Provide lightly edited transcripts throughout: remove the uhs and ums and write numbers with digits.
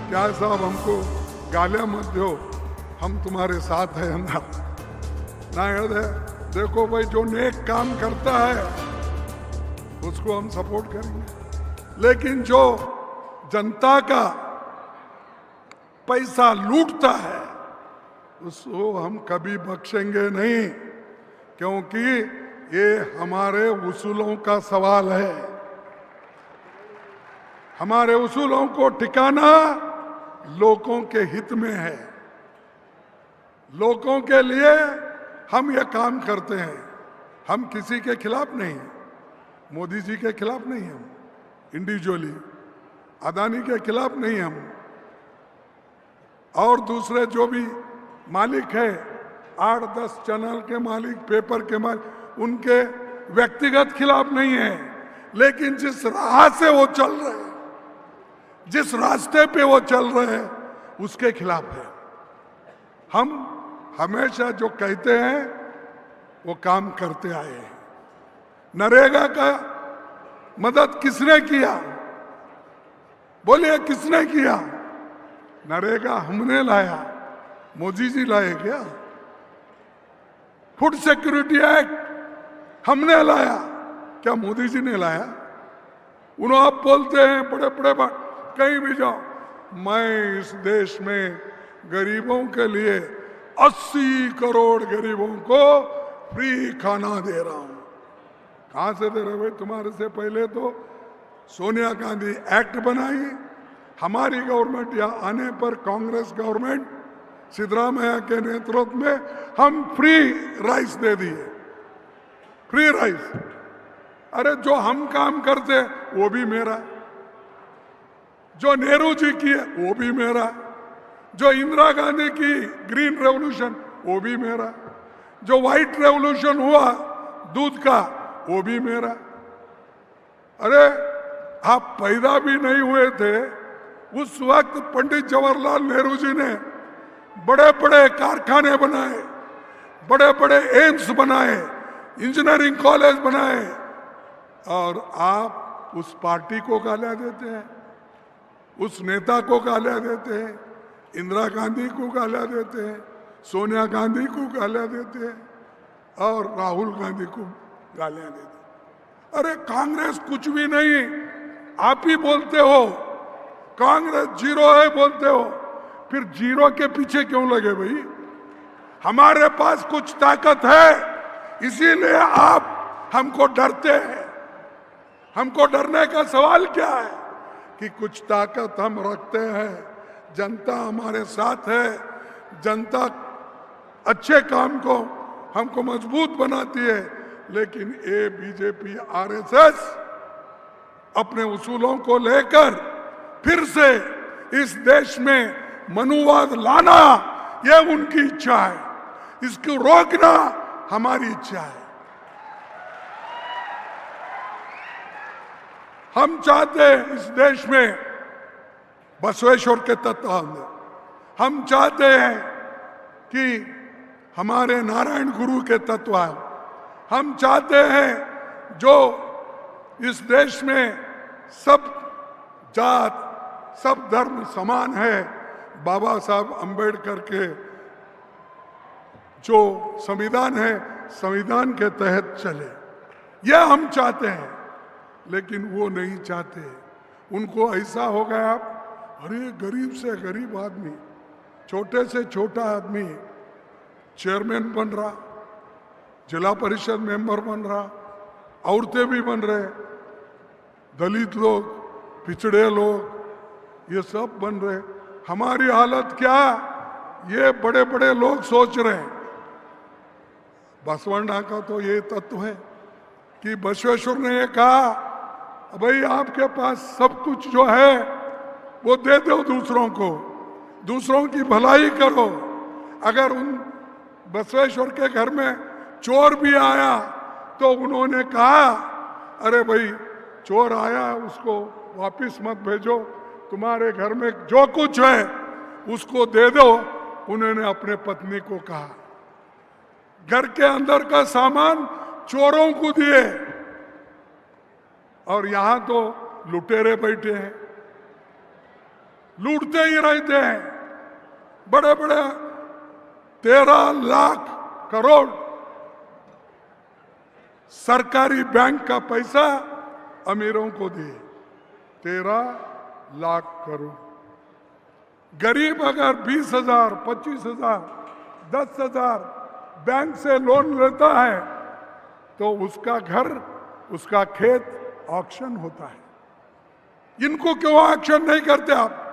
क्या साहब हमको गालियां मत दो, हम तुम्हारे साथ हैं अंदर ना। देखो भाई, जो नेक काम करता है उसको हम सपोर्ट करेंगे, लेकिन जो जनता का पैसा लूटता है उसको हम कभी बख्शेंगे नहीं, क्योंकि ये हमारे उसूलों का सवाल है। हमारे उसूलों को ठिकाना लोगों के हित में है, लोगों के लिए हम ये काम करते हैं। हम किसी के खिलाफ नहीं, मोदी जी के खिलाफ नहीं, हम इंडिविजुअली अदानी के खिलाफ नहीं, हम और दूसरे जो भी मालिक है, 8-10 चैनल के मालिक, पेपर के मालिक, उनके व्यक्तिगत खिलाफ नहीं है, लेकिन जिस राह से वो चल रहे हैं, जिस रास्ते पे वो चल रहे हैं, उसके खिलाफ है। हम हमेशा जो कहते हैं वो काम करते आए हैं। नरेगा का मदद किसने किया? बोलिए, किसने किया? नरेगा हमने लाया, मोदी जी लाए क्या? फूड सिक्योरिटी एक्ट हमने लाया, क्या मोदी जी ने लाया? उन्होंने आप बोलते हैं बड़े बड़े बात, कहीं भी जाओ, मैं इस देश में गरीबों के लिए 80 करोड़ गरीबों को फ्री खाना दे रहा हूं। कहां से दे रहे भाई? तुम्हारे से पहले तो सोनिया गांधी एक्ट बनाई, हमारी गवर्नमेंट यहाँ आने पर कांग्रेस गवर्नमेंट सिद्धरामैया के नेतृत्व में हम फ्री राइस दे दिए, फ्री राइस। अरे जो हम काम करते वो भी मेरा, जो नेहरू जी की है वो भी मेरा, जो इंदिरा गांधी की ग्रीन रेवोल्यूशन वो भी मेरा, जो व्हाइट रेवोल्यूशन हुआ दूध का वो भी मेरा। अरे आप पैदा भी नहीं हुए थे उस वक्त पंडित जवाहरलाल नेहरू जी ने बड़े बड़े कारखाने बनाए, बड़े बड़े एम्स बनाए, इंजीनियरिंग कॉलेज बनाए, और आप उस पार्टी को गालियां देते हैं, उस नेता को गालियां देते हैं, इंदिरा गांधी को गालियां देते हैं, सोनिया गांधी को गालियां देते हैं, और राहुल गांधी को गालियां देते हैं। अरे कांग्रेस कुछ भी नहीं, आप ही बोलते हो कांग्रेस जीरो है बोलते हो, फिर जीरो के पीछे क्यों लगे भाई? हमारे पास कुछ ताकत है, इसीलिए आप हमको डरते हैं। हमको डरने का सवाल क्या है कि कुछ ताकत हम रखते हैं, जनता हमारे साथ है, जनता अच्छे काम को हमको मजबूत बनाती है। लेकिन ये बीजेपी आरएसएस अपने उसूलों को लेकर फिर से इस देश में मनुवाद लाना, ये उनकी इच्छा है, इसको रोकना हमारी इच्छा है। हम चाहते हैं इस देश में बसवेश्वर के तत्व होंगे, हम चाहते हैं कि हमारे नारायण गुरु के तत्व आए, हम चाहते हैं जो इस देश में सब जात सब धर्म समान है, बाबा साहब अंबेडकर के जो संविधान है, संविधान के तहत चले, यह हम चाहते हैं। लेकिन वो नहीं चाहते, उनको ऐसा हो गया, आप अरे गरीब से गरीब आदमी, छोटे से छोटा आदमी चेयरमैन बन रहा, जिला परिषद मेंबर बन रहा, औरतें भी बन रहे, दलित लोग, पिछड़े लोग, ये सब बन रहे। हमारी हालत क्या, ये बड़े बड़े लोग सोच रहे हैं। बसवण्णा का तो ये तत्व है कि बसवेश्वर ने ये कहा, भाई आपके पास सब कुछ जो है वो दे दो दूसरों को, दूसरों की भलाई करो। अगर उन बसवेश्वर के घर में चोर भी आया तो उन्होंने कहा, अरे भाई चोर आया उसको वापिस मत भेजो, तुम्हारे घर में जो कुछ है उसको दे दो। उन्होंने अपने पत्नी को कहा, घर के अंदर का सामान चोरों को दिए, और यहां तो लुटेरे बैठे हैं। लूटते ही रहते हैं। बड़े बड़े 13 लाख करोड़ सरकारी बैंक का पैसा अमीरों को दिए, 13 लाख करोड़। गरीब अगर 20,000, 25,000, 10,000 बैंक से लोन लेता है तो उसका घर, उसका खेत ऑक्शन होता है। इनको क्यों ऑक्शन नहीं करते आप?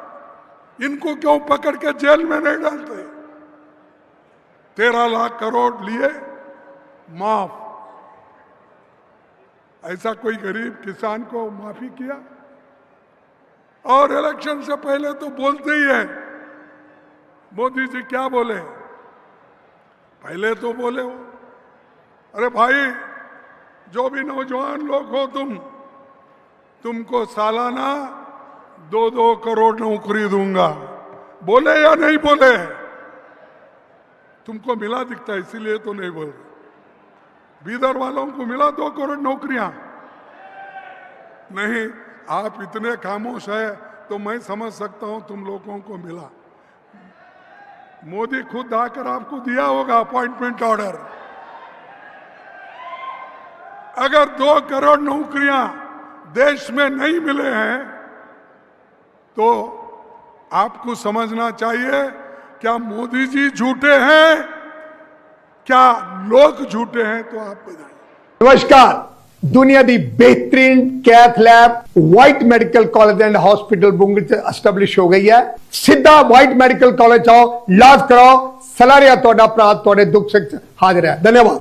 इनको क्यों पकड़ के जेल में नहीं डालते? 13 लाख करोड़ लिए माफ। ऐसा कोई गरीब किसान को माफी किया? और इलेक्शन से पहले तो बोलते ही है। मोदी जी क्या बोले? पहले तो बोले वो, अरे भाई जो भी नौजवान लोग हो तुमको सालाना 2-2 करोड़ नौकरी दूंगा। बोले या नहीं बोले? तुमको मिला दिखता है इसीलिए तो नहीं बोल रहे। बीदर वालों को मिला 2 करोड़ नौकरियां? नहीं, आप इतने खामोश है तो मैं समझ सकता हूं तुम लोगों को मिला। मोदी खुद आकर आपको दिया होगा अपॉइंटमेंट ऑर्डर। अगर 2 करोड़ नौकरियां देश में नहीं मिले हैं तो आपको समझना चाहिए, क्या मोदी जी झूठे हैं, क्या लोग झूठे हैं? तो आप बताइए। नमस्कार, दुनिया दी बेहतरीन cath lab White medical college and hospital Bungal से एस्टैब्लिश हो गई है। सीधा वाइट मेडिकल कॉलेज आओ, इलाज कराओ। सलारिया तोड़ा प्रात तोड़े दुख से हाजिर है। धन्यवाद।